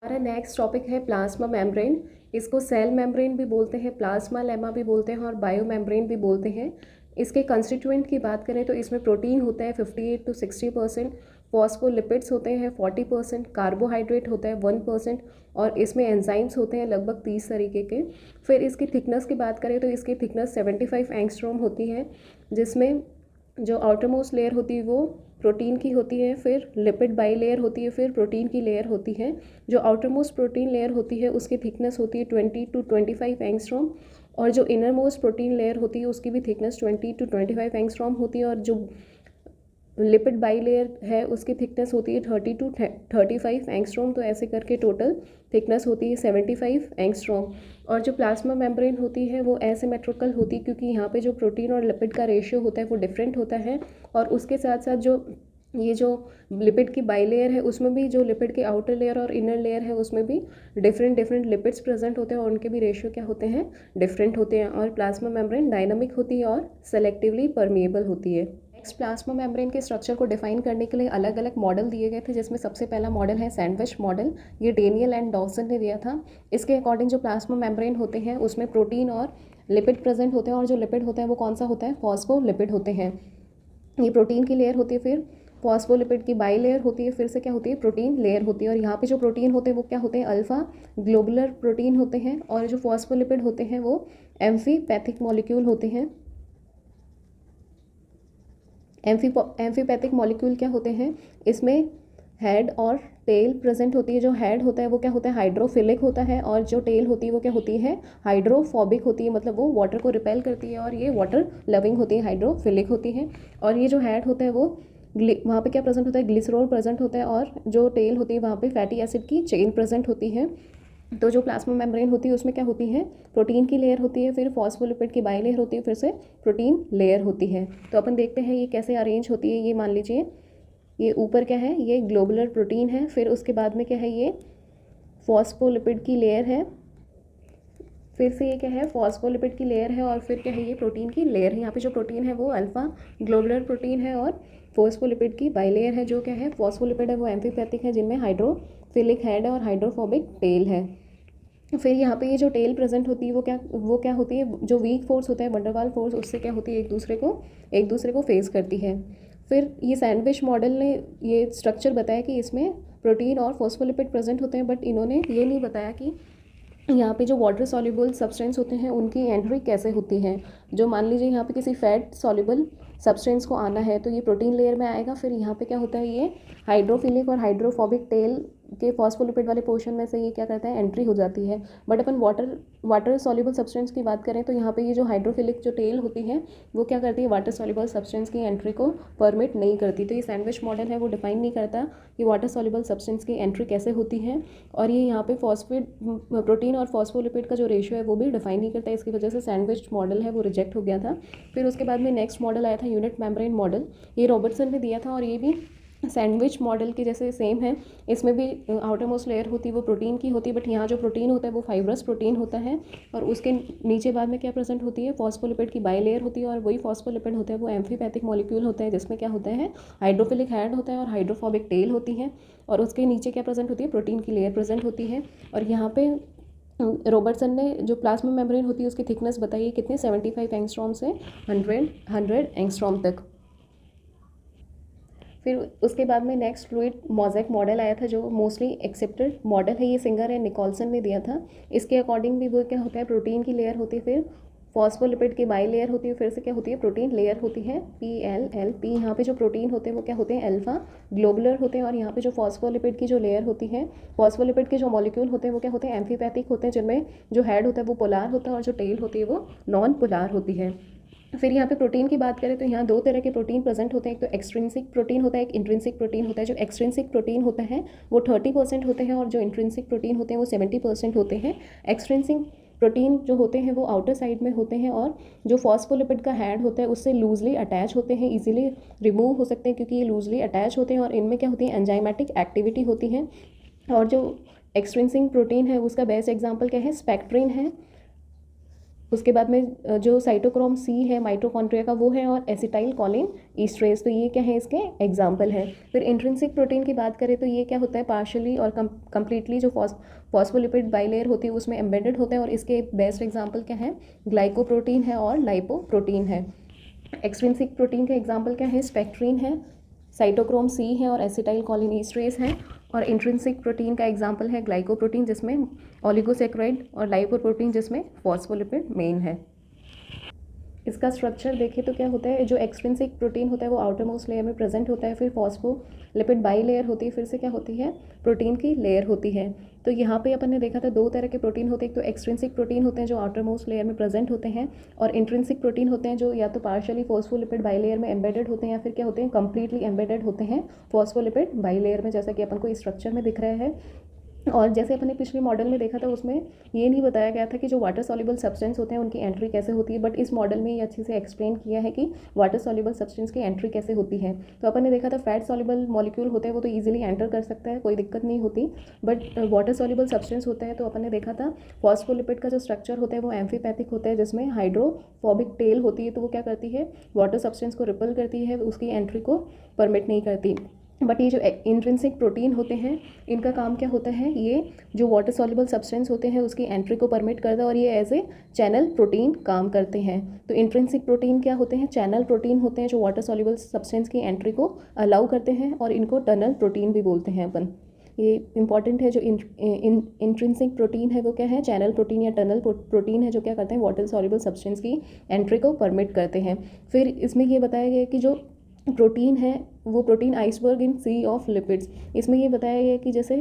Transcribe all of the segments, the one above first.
हमारा next topic है plasma membrane. इसको सेल मेम्ब्रेन भी बोलते हैं, प्लाज्मा लेमा भी बोलते हैं और बायो मेम्ब्रेन भी बोलते हैं। इसके कंस्टिट्यूएंट की बात करें तो इसमें प्रोटीन होता है 58 to 60%, फॉस्फोलिपिड्स होते हैं 40%, कार्बोहाइड्रेट होता है 1% और इसमें एंजाइम्स होते हैं लगभग 30 तरीके के। फिर इसकी थिकनेस की बात करें तो इसकी थिकनेस 75 एंगस्ट्रॉम होती है, जिसमें जो आउटर मोस्ट लेयर होती है वो प्रोटीन की होती है, फिर लिपिड बाई लेयर होती है, फिर प्रोटीन की लेयर होती है। जो आउटर मोस्ट प्रोटीन लेयर होती है उसकी थिकनेस होती है 20 to 25 एंगस्ट्रॉम और जो इनर मोस्ट प्रोटीन लेयर होती है उसकी भी थिकनेस 20 to 25 एंगस्ट्रॉम होती है और जो लिपिड बाई लेयर है उसकी थिकनेस होती है 30 to 35 एंगस्ट्रॉम। तो ऐसे करके टोटल थिकनेस होती है 75 एंगस्ट्रॉम। और जो प्लाज्मा मेम्ब्रेन होती है वो एसिमेट्रिकल होती है क्योंकि यहाँ पे जो प्रोटीन और लिपिड का रेशियो होता है वो डिफरेंट होता है। और उसके साथ साथ जो ये जो लिपिड की बाई लेयर है उसमें भी जो लिपिड की आउटर लेयर और इनर लेयर है उसमें भी डिफरेंट लिपिड्स प्रेजेंट होते हैं और उनके भी रेशियो क्या होते हैं, डिफरेंट होते हैं। और प्लाज्मा मेम्ब्रेन डायनामिक होती है और सेलेक्टिवली परमिएबल होती है। नेक्स्ट, प्लाज्मा मेम्ब्रेन के स्ट्रक्चर को डिफाइन करने के लिए अलग अलग मॉडल दिए गए थे, जिसमें सबसे पहला मॉडल है सैंडविच मॉडल। ये डेनियल एंड डॉसन ने दिया था। इसके अकॉर्डिंग जो प्लाज्मा मेम्ब्रेन होते हैं उसमें प्रोटीन और लिपिड प्रेजेंट होते हैं और जो लिपिड होता है वो कौन सा होता है, फॉस्फोलिपिड होते हैं। ये प्रोटीन की लेयर होती है, फिर फॉस्फोलिपिड की बाई लेयर होती है, फिर से क्या होती है, प्रोटीन लेयर होती है। और यहाँ पे जो प्रोटीन होते हैं वो क्या होते हैं, अल्फा ग्लोबुलर प्रोटीन होते हैं और जो फॉस्फोलिपिड होते हैं वो एम्फीपैथिक मॉलिक्यूल होते हैं। एम्फीपैथिक मॉलिक्यूल क्या होते हैं, इसमें हेड और टेल प्रेजेंट होती है। जो हेड होता है वो क्या होता है, हाइड्रोफिलिक होता है और जो टेल होती है वो क्या होती है, हाइड्रोफोबिक होती है, मतलब वो वाटर को रिपेल करती है और ये वाटर लविंग होती है, हाइड्रोफिलिक होती है। और ये जो हेड होता है वो वहाँ पे क्या प्रेजेंट होता है, ग्लिसरॉल प्रेजेंट होता है और जो टेल होती है वहाँ पे फैटी एसिड की चेन प्रेजेंट होती है। तो जो प्लाज्मा मेम्ब्रेन होती है उसमें क्या होती है, प्रोटीन की लेयर होती है, फिर फॉस्फोलिपिड की बाई लेयर होती है, फिर से प्रोटीन लेयर होती है। तो अपन देखते हैं ये कैसे अरेंज होती है। ये मान लीजिए ये ऊपर क्या है, ये ग्लोबुलर प्रोटीन है, फिर उसके बाद में क्या है, ये फॉस्फोलिपिड की लेयर है, फिर से ये क्या है, फॉस्फोलिपिड की लेयर है और फिर क्या है, ये प्रोटीन की लेयर है। यहाँ पे जो प्रोटीन है वो अल्फा ग्लोबुलर प्रोटीन है और फॉस्फोलिपिड की बाई लेयर है। जो क्या है, फॉस्फोलिपिड है वो एम्फीपैथिक है, जिनमें हाइड्रोफिलिक हेड है और हाइड्रोफोबिक टेल है। फिर यहाँ पे ये जो टेल प्रेजेंट होती है वो क्या होती है, जो वीक फोर्स होता है वंडरवाल फोर्स, उससे क्या होती है, एक दूसरे को फेस करती है। फिर ये सैंडविच मॉडल ने ये स्ट्रक्चर बताया कि इसमें प्रोटीन और फॉस्फोलिपिड प्रेजेंट होते हैं, बट इन्होंने ये नहीं बताया कि यहाँ पे जो वाटर सॉल्युबल सब्सटेंस होते हैं उनकी एंट्री कैसे होती है। जो मान लीजिए यहाँ पे किसी फैट सॉल्युबल सब्सटेंस को आना है तो ये प्रोटीन लेयर में आएगा, फिर यहाँ पे क्या होता है, ये हाइड्रोफिलिक और हाइड्रोफोबिक टेल के फॉस्फोलिपिड वाले पोर्शन में से ये क्या करता है, एंट्री हो जाती है। But upon water soluble substance की बात करें तो यहाँ पे ये जो हाइड्रोफिलिक जो टेल होती है वो क्या करती है, वाटर सॉल्युबल सब्सटेंस की एंट्री को परमिट नहीं करती। तो ये सैंडविच मॉडल है वो डिफाइन नहीं करता कि वाटर सॉल्युबल सब्सटेंस की एंट्री कैसे होती है। और ये यहाँ पे फॉस्फेट प्रोटीन और फॉस्फोलिपिड का जो रेशियो है वो भी डिफाइन नहीं करता, इसकी वजह से सैंडविच मॉडल है वो रिजेक्ट हो गया था। फिर उसके बाद में नेक्स्ट मॉडल आया था यूनिट मेम्ब्रेन मॉडल। ये रॉबर्टसन ने दिया था और ये भी सैंडविच मॉडल के जैसे सेम है। इसमें भी आउटर मोस्ट लेयर होती है वो प्रोटीन की होती है, बट यहाँ जो प्रोटीन होता है वो फाइब्रस प्रोटीन होता है और उसके नीचे बाद में क्या प्रेजेंट होती है, फॉस्फोलिपिड की बाई लेयर होती है और वही फॉस्फोलिपिड होता है वो एम्फीपैथिक मॉलिक्यूल होता है, जिसमें क्या होता है, हाइड्रोफिलिक हेड होता है और हाइड्रोफोबिक टेल होती है। और उसके नीचे क्या प्रेजेंट होती है, प्रोटीन की लेयर प्रेजेंट होती है। और यहाँ पे रॉबर्टसन ने जो प्लाज्मा मेम्ब्रेन होती है उसकी थिकनेस बताई है कितनी, 75 एंगस्ट्रॉम से 100 एंगस्ट्रॉम तक। फिर उसके बाद में नेक्स्ट फ्लूइड मोज़ेक मॉडल आया था, जो मोस्टली एक्सेप्टेड मॉडल है। ये सिंगर है निकोलसन ने दिया था। इसके अकॉर्डिंग भी वो क्या होता है, प्रोटीन की लेयर होती है, फिर फॉस्फोलिपिड की बाई लेयर होती है, फिर से क्या होती है, प्रोटीन लेयर होती है, PLLP। यहाँ पे जो प्रोटीन होते हैं वो क्या होते हैं, अल्फा ग्लोबुलर होते हैं। और यहाँ पे जो फॉस्फोलिपिड की जो लेयर होती है, फॉस्फोलिपिड के जो मॉलिक्यूल होते हैं वो क्या होते हैं, एम्फीपैथिक होते हैं, जिनमें जो हेड होता है वो पोलार होता है और जो टेल होती है वो नॉन पोलार होती है। फिर यहाँ पे प्रोटीन की बात करें तो यहाँ दो तरह के प्रोटीन प्रेजेंट होते हैं, एक तो एक्सट्रिंसिक प्रोटीन होता है, एक इंट्रिंसिक प्रोटीन होता है। जो एक्सट्रिंसिक प्रोटीन होता है वो 30% होते हैं और जो इंट्रिंसिक प्रोटीन होते हैं वो 70% होते हैं। एक्सट्रिंसिक प्रोटीन जो होते हैं वो आउटर साइड में होते हैं और जो फॉस्फोलिपिड का हेड होता है उससे लूजली अटैच होते हैं, इजीली रिमूव हो सकते हैं क्योंकि ये लूजली अटैच होते हैं और इनमें क्या होती है, एंजाइमेटिक एक्टिविटी होती है। और जो एक्सट्रिंसिक प्रोटीन है उसका बेस्ट एग्जाम्पल क्या है, स्पेक्ट्रिन है। उसके बाद में जो साइटोक्रोम सी है माइटोकॉन्ड्रिया का वो है, और एसिटाइल कोलिन ईस्ट्रेज, तो ये क्या है इसके एग्जाम्पल है। फिर इंट्रिंसिक प्रोटीन की बात करें तो ये क्या होता है, पार्शियली और कंप्लीटली जो फॉस्फोलिपिड बाइलेयर होती है उसमें एम्बेडेड होते हैं, और इसके बेस्ट एग्जाम्पल क्या है, ग्लाइकोप्रोटीन है और लाइपोप्रोटीन है। एक्सट्रिंसिक प्रोटीन का एग्जाम्पल क्या है, स्पेक्ट्रीन है, साइटोक्रोम सी है और एसिटाइल कोलिन ईस्ट्रेज है। और इंट्रिंसिक प्रोटीन का एग्जाम्पल है ग्लाइकोप्रोटीन जिसमें ओलिगोसेक्राइड, और लाइपोप्रोटीन जिसमें फॉस्फोलिपिड मेन है। इसका स्ट्रक्चर देखें तो क्या होता है, जो एक्सट्रिंसिक प्रोटीन होता है वो आउटर मोस्ट लेयर में प्रेजेंट होता है, फिर फॉस्फोलिपिड बाई लेयर होती है, फिर से क्या होती है, प्रोटीन की लेयर होती है। तो यहाँ पे अपन ने देखा था दो तरह के प्रोटीन होते हैं, एक तो एक्सट्रिंसिक प्रोटीन होते हैं जो आउटर मोस्ट लेयर में प्रेजेंट होते हैं, और इंट्रिंसिक प्रोटीन होते हैं जो या तो पार्शियली फॉस्फोलिपिड बाई लेयर में एम्बेडेड होते हैं, या फिर क्या होते हैं, कंप्लीटली एम्बेडेड होते हैं फॉस्फोलिपिड बाई लेयर में, जैसा कि अपन को इस स्ट्रक्चर में दिख रहा है। और जैसे अपने पिछले मॉडल में देखा था उसमें ये नहीं बताया गया था कि जो वाटर सॉल्युबल सब्सटेंस होते हैं उनकी एंट्री कैसे होती है, बट इस मॉडल में ये अच्छे से एक्सप्लेन किया है कि वाटर सॉल्युबल सब्सटेंस की एंट्री कैसे होती है। तो अपन ने देखा था फैट सॉल्युबल मॉलिक्यूल होते हैं वो तो ईजिली एंटर कर सकता है, कोई दिक्कत नहीं होती, बट वाटर सॉल्युबल सब्सटेंस होता है तो अपन ने देखा था फॉस्फोलिपिड का जो स्ट्रक्चर होता है वो एम्फीपैथिक होता है, जिसमें हाइड्रोफोबिक टेल होती है, तो वो क्या करती है, वाटर सब्सटेंस को रिपल करती है, उसकी एंट्री को परमिट नहीं करती। बट ये जो इंट्रिंसिक प्रोटीन होते हैं इनका काम क्या होता है, ये जो वाटर सॉल्युबल सब्सटेंस होते हैं उसकी एंट्री को परमिट करता है, और ये एज ए चैनल प्रोटीन काम करते हैं। तो इंट्रिंसिक प्रोटीन क्या होते हैं, चैनल प्रोटीन होते हैं जो वाटर सॉल्युबल सब्सटेंस की एंट्री को अलाउ करते हैं, और इनको टनल प्रोटीन भी बोलते हैं अपन। ये इंपॉर्टेंट है, जो इंट्रिंसिक प्रोटीन है वो क्या है, चैनल प्रोटीन या टनल प्रोटीन है, जो क्या करते हैं, वाटर सॉल्युबल सब्सटेंस की एंट्री को परमिट करते हैं। फिर इसमें ये बताया गया कि जो प्रोटीन है वो protein iceberg in sea of lipids, इसमें ये बताया गया कि जैसे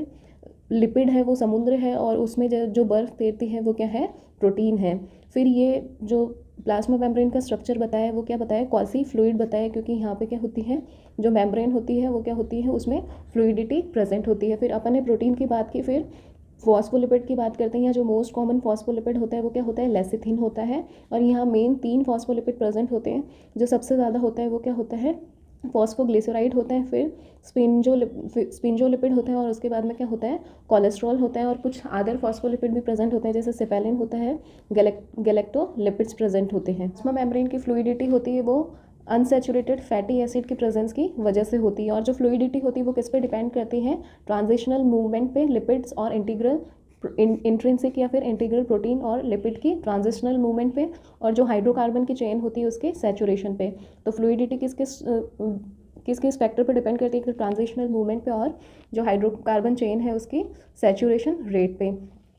लिपिड है वो समुद्र है और उसमें जो बर्फ़ तैरती है वो क्या है, प्रोटीन है। फिर ये जो प्लाज्मा मेम्ब्रेन का स्ट्रक्चर बताया है वो क्या बताया, क्वासी फ्लूइड बताया, क्योंकि यहाँ पे क्या होती है, जो मेम्ब्रेन होती है वो क्या होती है, उसमें फ्लूइडिटी प्रेजेंट होती है। फिर अपन ने प्रोटीन की बात की, फिर फॉस्फोलिपिड की बात करते हैं, या जो मोस्ट कॉमन फॉस्फोलिपिड होता है वो क्या होता है, लेसिथिन होता है, और यहाँ मेन 3 फॉस्फोलिपिड प्रेजेंट होते हैं। जो सबसे ज़्यादा होता है वो क्या होता है, फॉस्फोग्लिसराइड होता है, फिर स्पिंजोलिपिड होता है, और उसके बाद में क्या होता है, कोलेस्ट्रॉल होता है, और कुछ अदर फॉस्फोलिपिड भी प्रेजेंट होते हैं जैसे सेपेलिन होता है, गैलेक्टोलिपिड्स प्रेजेंट होते हैं। प्लाज्मा मेम्ब्रेन की फ्लूइडिटी होती है वो अनसैचुरेटेड फैटी एसिड की प्रेजेंस की वजह से होती है, और जो फ्लूइडिटी होती है वो किस पे डिपेंड करती है, ट्रांजिशनल मूवमेंट पे, लिपिड्स और इंट्रिंसिक या फिर इंटीग्रल प्रोटीन और लिपिड की ट्रांजिशनल मूवमेंट पे, और जो हाइड्रोकार्बन की चेन होती है उसके सैचुरेशन पे। तो फ्लूइडिटी किस किस फैक्टर पर डिपेंड करती है, ट्रांजिशनल मूवमेंट पे और जो हाइड्रोकार्बन चेन है उसकी सैचुरेशन रेट पे।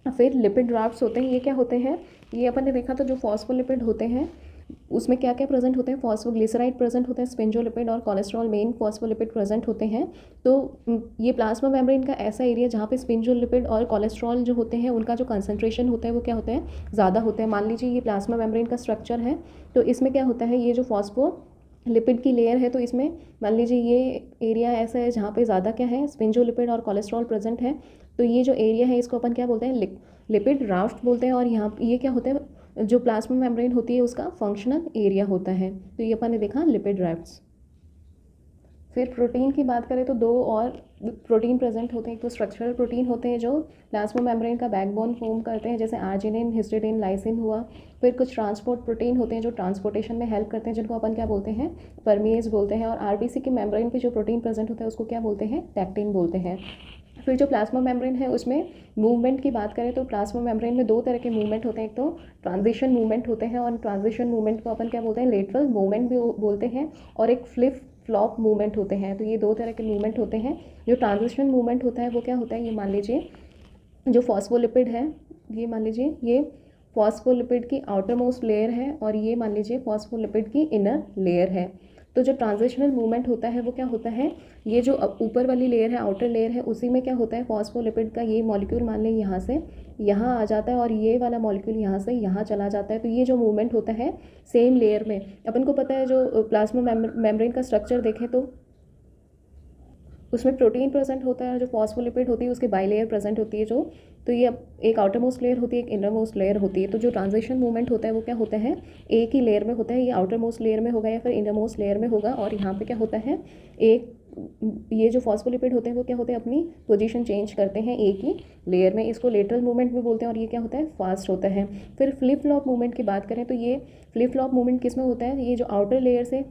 फिर लिपिड ड्राफ्ट्स होते हैं, ये क्या होते हैं, ये अपन ने देखा था जो फॉस्फोलिपिड होते हैं उसमें क्या क्या प्रेजेंट होते हैं, फॉस्फोग्लिसराइड प्रेजेंट होते हैं, स्पिंजोलिपिड और कोलेस्ट्रॉल मेन फॉस्फोलिपिड प्रेजेंट होते हैं। तो ये प्लाज्मा मेम्ब्रेन का ऐसा एरिया जहाँ पे स्पिंजोलिपिड और कोलेस्ट्रॉल जो होते हैं उनका जो कंसंट्रेशन होता है वो क्या होता है, ज़्यादा होता है। मान लीजिए ये प्लाज्मा मेम्ब्रेन का स्ट्रक्चर है, तो इसमें क्या होता है, ये जो फॉस्फोलिपिड की लेयर है तो इसमें मान लीजिए ये एरिया ऐसा है जहाँ पे ज़्यादा क्या है, स्पिंजोलिपिड और कोलेस्ट्रॉल प्रेजेंट है। तो ये जो एरिया है इसको अपन क्या बोलते हैं, लिपिड राफ्ट बोलते हैं। और यहाँ ये क्या होता है, जो प्लाज्मा मेम्ब्रेन होती है उसका फंक्शनल एरिया होता है। तो ये अपन ने देखा लिपिड राफ्ट्स। फिर प्रोटीन की बात करें तो 2 और प्रोटीन प्रेजेंट होते हैं, एक तो स्ट्रक्चरल प्रोटीन होते हैं जो प्लाज्मा मेम्ब्रेन का बैकबोन फॉर्म करते हैं, जैसे आर्जिनिन, हिस्टिडाइन, लाइसिन हुआ। फिर कुछ ट्रांसपोर्ट प्रोटीन होते हैं जो ट्रांसपोर्टेशन में हेल्प करते हैं, जिनको अपन क्या बोलते हैं, परमेज बोलते हैं। और आरबीसी के मेम्ब्रेन पे जो प्रोटीन प्रेजेंट होता है उसको क्या बोलते हैं, टैक्टिन बोलते हैं। फिर जो प्लाज्मा मेम्ब्रेन है उसमें मूवमेंट की बात करें तो प्लाज्मा मेम्ब्रेन में 2 तरह के मूवमेंट होते हैं, एक तो ट्रांजिशन मूवमेंट होते हैं, और ट्रांजिशन मूवमेंट को अपन क्या बोलते हैं, लेटरल मूवमेंट भी बोलते हैं, और एक फ्लिप फ्लॉप मूवमेंट होते हैं। तो ये 2 तरह के मूवमेंट होते हैं। जो ट्रांजिशन मूवमेंट होता है वो क्या होता है, ये मान लीजिए जो फॉस्फोलिपिड है, ये मान लीजिए ये फॉस्फोलिपिड की आउटर मोस्ट लेयर है, और ये मान लीजिए फॉस्फोलिपिड की इनर लेयर है। तो जो ट्रांजिशनल मूवमेंट होता है वो क्या होता है, ये जो ऊपर वाली लेयर है, आउटर लेयर है, उसी में क्या होता है, फॉस्फोलिपिड का ये मॉलिक्यूल मान लें यहाँ से यहाँ आ जाता है, और ये वाला मॉलिक्यूल यहाँ से यहाँ चला जाता है। तो ये जो मूवमेंट होता है सेम लेयर में, अपन को पता है जो प्लाज्मा मेम्ब्रेन का स्ट्रक्चर देखें तो उसमें प्रोटीन प्रेजेंट होता है, और जो फॉस्फोलिपिड होती है उसकी बाइलेयर प्रेजेंट होती है। जो तो ये एक आउटर मोस्ट लेयर होती है, एक इनर मोस्ट लेयर होती है। तो जो ट्रांजिशन मूवमेंट होता है वो क्या होता है, एक ही लेयर में होता है, ये आउटर मोस्ट लेयर में होगा या फिर इनर मोस्ट लेयर में होगा। और यहाँ पे क्या होता है, एक ये जो फॉस्फोलिपिड होते हैं वो क्या होते हैं, अपनी पोजीशन चेंज करते हैं एक ही लेयर में, इसको लेटरल मूवमेंट भी बोलते हैं, और ये क्या होता है, फास्ट होता है। फिर फ्लिप फ्लॉप मूवमेंट की बात करें तो ये फ्लिप फ्लॉप मूवमेंट किस में होता है, ये जो आउटर लेयर से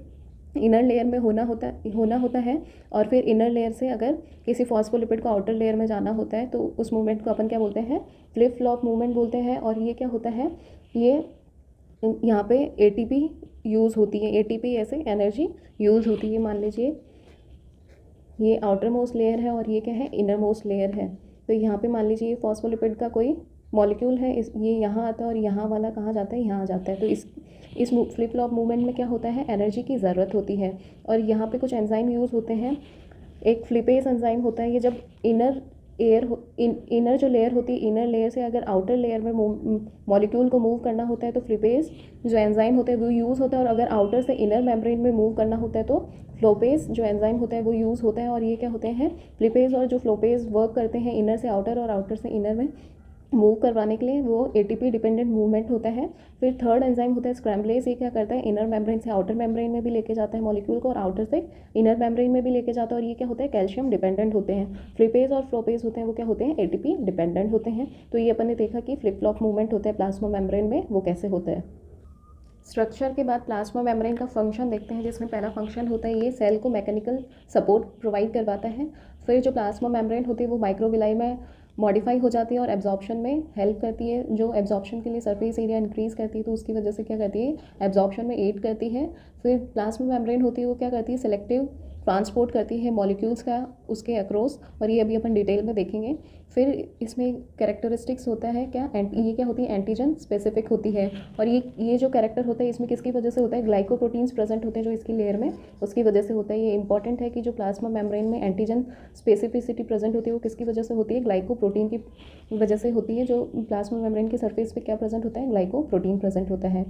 इनर लेयर में होना होता है, और फिर इनर लेयर से अगर किसी फॉस्फोलिपिड को आउटर लेयर में जाना होता है तो उस मूवमेंट को अपन क्या बोलते हैं, फ्लिप फ्लॉप मूवमेंट बोलते हैं। और ये क्या होता है, ये यहाँ पे एटीपी यूज़ होती है, एटीपी ऐसे एनर्जी यूज़ होती है। मान लीजिए ये आउटर मोस्ट लेयर है और ये क्या है, इनर मोस्ट लेयर है। तो यहाँ पे मान लीजिए ये फॉस्फोलिपिड का कोई मॉलिक्यूल है, इस ये यहाँ आता है और यहाँ वाला कहाँ जाता है, यहाँ जाता है। तो इस फ्लिप फ्लॉप मूवमेंट में क्या होता है, एनर्जी की ज़रूरत होती है, और यहाँ पे कुछ एंजाइम यूज़ होते हैं। एक फ्लिपेज एंजाइम होता है, ये जब इनर जो लेयर होती है, इनर लेयर से अगर आउटर लेयर में मॉलिक्यूल को मूव करना होता है तो फ्लिपेज जो एंजाइम होता है वो यूज़ होता है, और अगर आउटर से इनर मेम्ब्रेन में मूव करना होता है तो फ्लोपेज जो एंजाइम होता है वो यूज़ होता है। और ये क्या होते हैं, फ्लिपेज और जो फ्लोपेज वर्क करते हैं इनर से आउटर और आउटर से इनर में मूव करवाने के लिए, वो एटीपी डिपेंडेंट मूवमेंट होता है। फिर थर्ड एंजाइम होता है स्क्रैम्बलेज, ये क्या करता है, इनर मेम्ब्रेन से आउटर मेम्ब्रेन में भी लेके जाता है मॉलिक्यूल को, और आउटर से इनर मेम्ब्रेन में भी लेके जाता है। और ये क्या होता है, कैल्शियम डिपेंडेंट होते हैं। फ्लिपेज और फ्लोपेज होते हैं वो क्या होते हैं, एटीपी डिपेंडेंट होते हैं। तो ये अपन ने देखा कि फ्लिप फ्लॉप मूवमेंट होता है प्लाज्मा मेम्ब्रेन में, वो कैसे होता है। स्ट्रक्चर के बाद प्लाज्मा मेम्ब्रेन का फंक्शन देखते हैं, जिसमें पहला फंक्शन होता है ये सेल को मैकेनिकल सपोर्ट प्रोवाइड करवाता है। फिर जो प्लाज्मा मेम्ब्रेन होती है वो माइक्रोविलाई में मॉडिफाई हो जाती है और एब्जॉर्प्शन में हेल्प करती है, जो एब्जॉर्प्शन के लिए सरफेस एरिया इंक्रीज़ करती है, तो उसकी वजह से क्या करती है, एब्जॉर्प्शन में एड करती है। फिर प्लाज्मा मेम्ब्रेन होती है वो क्या करती है, सेलेक्टिव ट्रांसपोर्ट करती है मॉलिक्यूल्स का उसके अक्रॉस, और ये अभी अपन डिटेल में देखेंगे। फिर इसमें कैरेक्टरिस्टिक्स होता है क्या, ये क्या होती है, एंटीजन स्पेसिफिक होती है। और ये जो कैरेक्टर होता है इसमें किसकी वजह से होता है, ग्लाइकोप्रोटीन्स प्रेजेंट होते हैं जो इसकी लेयर में, उसकी वजह से होता है। ये इंपॉर्टेंट है कि जो प्लाज्मा मेम्ब्रेन में एंटीजन स्पेसिफिसिटी प्रेजेंट होती है वो किसकी वजह से होती है, ग्लाइकोप्रोटीन की वजह से होती है। जो प्लाज्मा मेम्ब्रेन के सरफेस पे क्या प्रेजेंट होता है, ग्लाइकोप्रोटीन प्रेजेंट होता है।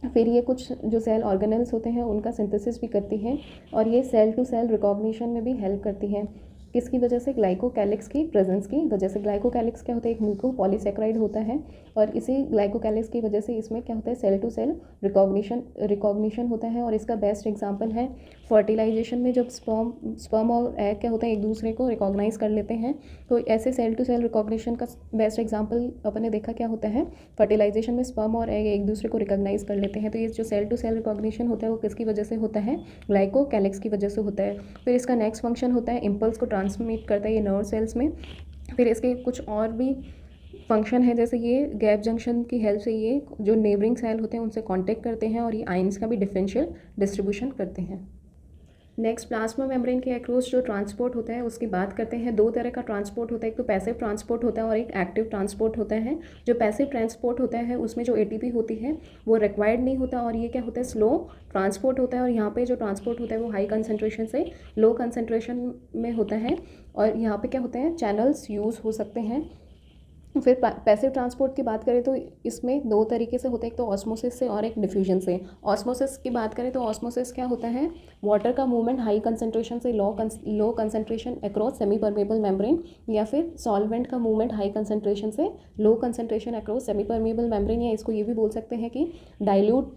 फिर ये कुछ जो सेल ऑर्गेनेल्स होते हैं उनका सिंथेसिस भी करती हैं, और ये सेल टू सेल रिकॉग्निशन में भी हेल्प करती हैं। किसकी वजह से, ग्लाइकोकैलिक्स की प्रेजेंस की वजह से। ग्लाइकोकैलिक्स क्या होता है, एक म्यूकोपॉलीसैकेराइड होता है, और इसी ग्लाइकोकैलिक्स की वजह से इसमें क्या होता है, सेल टू सेल रिकॉग्निशन होता है। और इसका बेस्ट एग्जांपल है फर्टिलाइजेशन में, जब स्पर्म और एग क्या होता है एक दूसरे को रिकॉग्नाइज कर लेते हैं, तो ऐसे सेल टू सेल रिकॉग्निशन का बेस्ट एग्जांपल अपन ने देखा क्या होता है, फर्टिलाइजेशन में स्पर्म और एग एक दूसरे को रिकॉग्नाइज कर लेते हैं। तो ये जो सेल टू सेल रिकॉग्निशन होता है वो किसकी वजह से होता है, ग्लाइकोकैलिक्स की वजह से होता है। फिर इसका नेक्स्ट फंक्शन होता है इम्पल्स को ट्रांसमिट करता है ये नर्व सेल्स में। फिर इसके कुछ और भी फंक्शन है, जैसे ये गैप जंक्शन की हेल्प से ये जो नेबरिंग सेल होते हैं उनसे कांटेक्ट करते हैं, और ये आयंस का भी डिफरेंशियल डिस्ट्रीब्यूशन करते हैं। नेक्स्ट प्लाज्मा मेम्ब्रेन के अक्रॉस जो ट्रांसपोर्ट होता है उसकी बात करते हैं। दो तरह का ट्रांसपोर्ट होता है, एक तो पैसिव ट्रांसपोर्ट होता है और एक एक्टिव ट्रांसपोर्ट होता है। जो पैसिव ट्रांसपोर्ट होता है उसमें जो एटीपी होती है वो रिक्वायर्ड नहीं होता, और ये क्या होता है, स्लो ट्रांसपोर्ट होता है। और यहाँ पे जो ट्रांसपोर्ट होता है वो हाई कंसनट्रेशन से लो कंसनट्रेशन में होता है, और यहाँ पे क्या होते हैं, चैनल्स यूज़ हो सकते हैं। फिर पैसिव ट्रांसपोर्ट की बात करें तो इसमें दो तरीके से होता है, एक तो ऑस्मोसिस से और एक डिफ्यूजन से। ऑस्मोसिस की बात करें तो ऑस्मोसिस क्या होता है, वाटर का मूवमेंट हाई कंसंट्रेशन से low concentration across semi permeable membrane, या फिर सॉल्वेंट का मूवमेंट हाई कंसंट्रेशन से low concentration across semi permeable membrane, या इसको ये भी बोल सकते हैं कि डाइल्यूट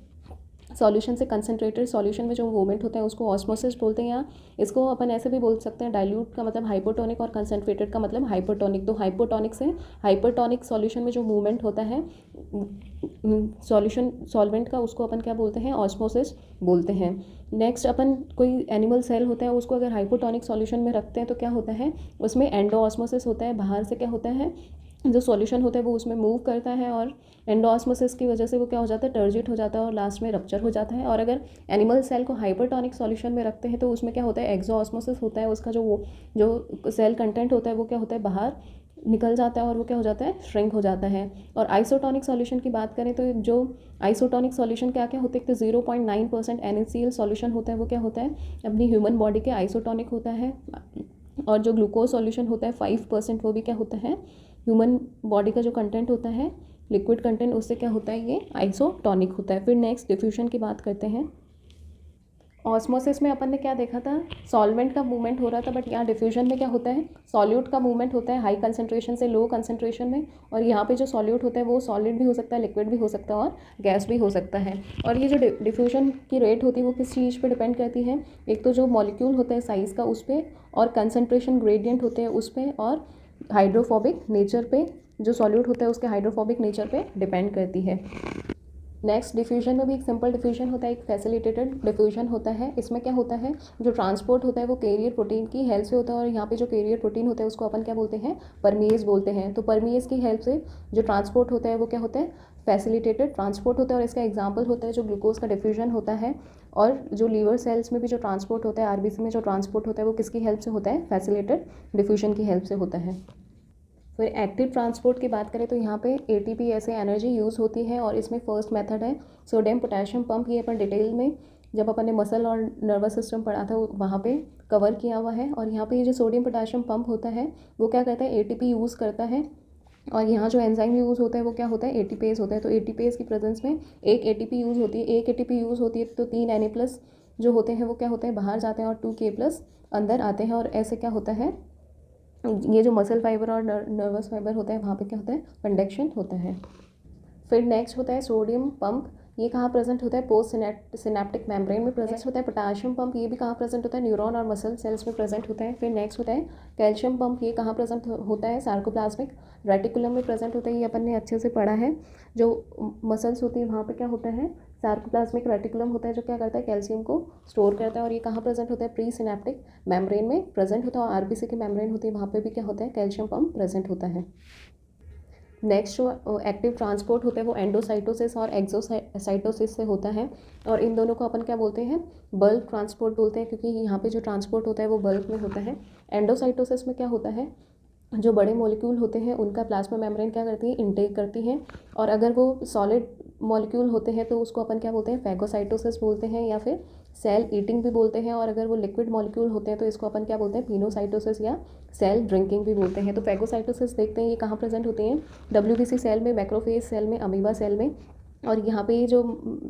सॉल्यूशन से कंसनट्रेटेड सॉल्यूशन में जो मूवमेंट होता है उसको ऑस्मोसिस बोलते हैं। या इसको अपन ऐसे भी बोल सकते हैं, डाइल्यूट का मतलब हाइपोटोनिक और कंसनट्रेटेड का मतलब हाइपोटोनिक। तो हाइपोटोनिक से हाइपरटोनिक सॉल्यूशन में जो मूवमेंट होता है सॉल्यूशन सॉल्वेंट का, उसको अपन क्या बोलते हैं, ऑस्मोसिस बोलते हैं। नेक्स्ट अपन कोई एनिमल सेल होता है उसको अगर हाइपोटोनिक सॉल्यूशन में रखते हैं तो क्या होता है, उसमें एंडोऑस्मोसिस होता है। बाहर से क्या होता है, जो सॉल्यूशन होता है वो उसमें मूव करता है, और एंडोऑस्मोसिस की वजह से वो क्या हो जाता है, टर्जिट हो जाता है और लास्ट में रप्चर हो जाता है। और अगर एनिमल सेल को हाइपरटोनिक सॉल्यूशन में रखते हैं तो उसमें क्या होता है, एक्सोऑस्मोसिस होता है। उसका जो सेल कंटेंट होता है वो क्या होता है, बाहर निकल जाता है और वो क्या हो जाता है, श्रिंक हो जाता है। और आइसोटोनिक सॉल्यूशन की बात करें तो जो आइसोटोनिक सॉल्यूशन क्या क्या होते हैं, तो 0.9% NaCl सॉल्यूशन होता है वो क्या होता है, अपनी ह्यूमन बॉडी के आइसोटोनिक होता है। और जो ग्लूकोज सॉल्यूशन होता है 5%, वो भी क्या होता है, ह्यूमन बॉडी का जो कंटेंट होता है लिक्विड कंटेंट, उससे क्या होता है, ये आइसोटोनिक होता है। फिर नेक्स्ट डिफ्यूजन की बात करते हैं। ऑस्मोसिस में अपन ने क्या देखा था, सॉल्वेंट का मूवमेंट हो रहा था, बट यहाँ डिफ्यूजन में क्या होता है, सॉल्यूट का मूवमेंट होता है हाई कंसंट्रेशन से लो कंसंट्रेशन में। और यहाँ पे जो सॉल्यूट होता है वो सॉलिड भी हो सकता है, लिक्विड भी हो सकता है और गैस भी हो सकता है। और ये जो डिफ्यूजन की रेट होती है वो किस चीज़ पे डिपेंड करती है, एक तो जो मॉलिक्यूल होता है साइज़ का उस पर, और कंसंट्रेशन ग्रेडियंट होते हैं उस पर, और हाइड्रोफोबिक नेचर पे, जो सॉल्यूट होता है उसके हाइड्रोफोबिक नेचर पे डिपेंड करती है। नेक्स्ट डिफ्यूजन में भी एक सिंपल डिफ्यूजन होता है, एक फैसिलिटेटेड डिफ्यूजन होता है। इसमें क्या होता है, जो ट्रांसपोर्ट होता है वो कैरियर प्रोटीन की हेल्प से होता है, और यहाँ पे जो कैरियर प्रोटीन होता है उसको अपन क्या बोलते हैं, परमीएज बोलते हैं। तो परमीएज की हेल्प से जो ट्रांसपोर्ट होता है वो क्या होता है, फैसिलिटेटेड ट्रांसपोर्ट होता है। और इसका एग्जाम्पल होता है जो ग्लूकोज का डिफ्यूजन होता है, और जो लीवर सेल्स में भी जो ट्रांसपोर्ट होता है, आरबीसी में जो ट्रांसपोर्ट होता है वो किसकी हेल्प से होता है, फैसिलिटेटेड डिफ्यूजन की हेल्प से होता है। फिर एक्टिव ट्रांसपोर्ट की बात करें तो यहाँ पे एटीपी ऐसे एनर्जी यूज़ होती है, और इसमें फर्स्ट मेथड है सोडियम पोटेशियम पंप। ये अपन डिटेल में जब अपन ने मसल और नर्वस सिस्टम पढ़ा था वहाँ पे कवर किया हुआ है। और यहाँ पे ये जो सोडियम पोटेशियम पंप होता है वो क्या करता है, एटीपी यूज़ करता है। और यहाँ जो एंजाइम यूज़ होता है वो क्या होता है, एटीपेज होता है। तो एटीपेज की प्रेजेंस में एक एटीपी यूज़ होती है, एक एटीपी यूज़ होती है तो 3 Na+ जो होते हैं वो क्या होते हैं, बाहर जाते हैं, और 2 K+ अंदर आते हैं। और ऐसे क्या होता है, ये जो मसल फाइबर और नर्वस फाइबर होता है वहाँ पे क्या होता है, कंडक्शन होता है। फिर नेक्स्ट होता है सोडियम पंप। ये कहाँ प्रेजेंट होता है, पोस्ट सिनेप्टिक मेम्ब्रेन में प्रेजेंट होता है। पोटाशियम पंप ये भी कहाँ प्रेजेंट होता है, न्यूरॉन और मसल सेल्स में प्रेजेंट होता है। फिर नेक्स्ट होता है कैल्शियम पंप। ये कहाँ प्रेजेंट होता है, सार्कोप्लाज्मिक रेटिकुलम में प्रेजेंट होता है। ये अपन ने अच्छे से पढ़ा है। जो मसल्स होती है वहाँ पे क्या होता है, सार्कोप्लाज्मिक रेटिकुलम होता है जो क्या करता है, कैल्शियम को स्टोर करता है। और ये कहाँ प्रेजेंट होता है, प्री सिनेप्टिक मेम्ब्रेन में प्रेजेंट होता है। और आरबीसी की मेम्ब्रेन होती है वहाँ पे भी क्या होता है, कैल्शियम पंप प्रेजेंट होता है। नेक्स्ट जो एक्टिव ट्रांसपोर्ट होता है वो एंडोसाइटोसिस और एक्सोसाइटोसिस से होता है। और इन दोनों को अपन क्या बोलते हैं, बल्क ट्रांसपोर्ट बोलते हैं, क्योंकि यहाँ पे जो ट्रांसपोर्ट होता है वो बल्क में होता है। एंडोसाइटोसिस में क्या होता है, जो बड़े मॉलिक्यूल होते हैं उनका प्लाज्मा मेम्ब्रेन क्या करती है, इनटेक करती हैं। और अगर वो सॉलिड मॉलिक्यूल होते हैं तो उसको अपन क्या बोलते हैं, फैगोसाइटोसिस बोलते हैं, या फिर सेल ईटिंग भी बोलते हैं। और अगर वो लिक्विड मॉलिक्यूल होते हैं तो इसको अपन क्या बोलते हैं, पिनोसाइटोसिस या सेल ड्रिंकिंग भी बोलते हैं। तो फैगोसाइटोसिस देखते हैं ये कहाँ प्रेजेंट होती हैं, डब्ल्यूबीसी सेल में, मैक्रोफेज सेल में, अमीबा सेल में। और यहाँ पे ये जो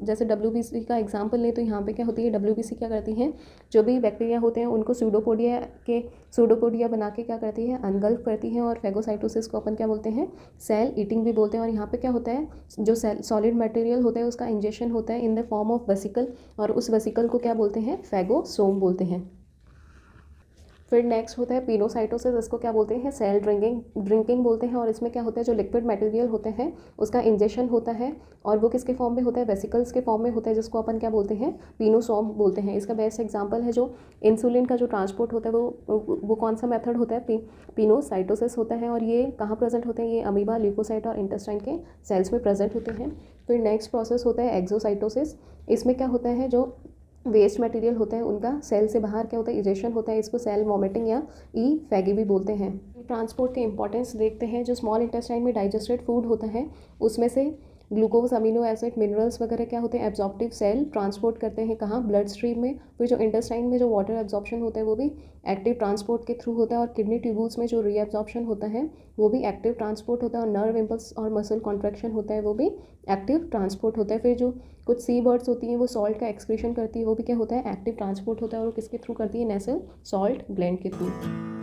जैसे डब्ल्यूबीसी का एग्जांपल लें तो यहाँ पे क्या होती है, डब्ल्यूबीसी क्या करती हैं, जो भी बैक्टीरिया होते हैं उनको सूडोपोडिया बना के क्या करती है, अनगल्फ करती हैं। और फैगोसाइटोसिस को अपन क्या बोलते हैं, सेल ईटिंग भी बोलते हैं। और यहाँ पे क्या होता है, जो सेल सॉलिड मटेरियल होता है उसका इंजेक्शन होता है in the form of vesicle, और उस वेसिकल को क्या बोलते हैं, फैगोसोम बोलते हैं। फिर नेक्स्ट होता है पिनोसाइटोसिस, इसको क्या बोलते हैं, सेल ड्रिंकिंग बोलते हैं। और इसमें क्या होता है, जो लिक्विड मटेरियल होते हैं उसका इंजेक्शन होता है, और वो किसके फॉर्म में होता है, वेसिकल्स के फॉर्म में होता है, जिसको अपन क्या बोलते हैं, पिनोसोम बोलते हैं। इसका बेस्ट एग्जांपल है जो इंसुलिन का जो ट्रांसपोर्ट होता है वो कौन सा मेथड होता है, पिनोसाइटोसिस होता है। और ये कहाँ प्रेजेंट होते हैं, ये अमीबा, ल्यूकोसाइट और इंटेस्टाइन के सेल्स में प्रेजेंट होते हैं। फिर नेक्स्ट प्रोसेस होता है एक्सोसाइटोसिस। इसमें क्या होता है, जो वेस्ट मटेरियल होता है उनका सेल से बाहर क्या होता है, इजेक्शन होता है। इसको सेल वॉमिटिंग या ई फैगी भी बोलते हैं। ट्रांसपोर्ट के इंपॉर्टेंस देखते हैं। जो स्मॉल इंटेस्टाइन में डाइजेस्टेड फूड होता है उसमें से ग्लूकोज, अमीनो एसिड, मिनरल्स वगैरह क्या होते हैं, एब्जॉर्प्टिव सेल ट्रांसपोर्ट करते हैं कहाँ, ब्लड स्ट्रीम में। फिर जो इंटेस्टाइन में जो वाटर एब्जॉर्प्शन होता है वो भी एक्टिव ट्रांसपोर्ट के थ्रू होता है। और किडनी ट्यूब्यूल्स में जो रीएब्जॉर्प्शन होता है वो भी एक्टिव ट्रांसपोर्ट होता है। और नर्व इम्पल्स और मसल कॉन्ट्रैक्शन होता है वो भी एक्टिव ट्रांसपोर्ट होता है। फिर जो कुछ सी बर्ड्स होती हैं वो सॉल्ट का एक्सक्रीशन करती है, वो भी क्या होता है, एक्टिव ट्रांसपोर्ट होता है। और वो किसके थ्रू करती है, नेसल सॉल्ट ग्लैंड के थ्रू।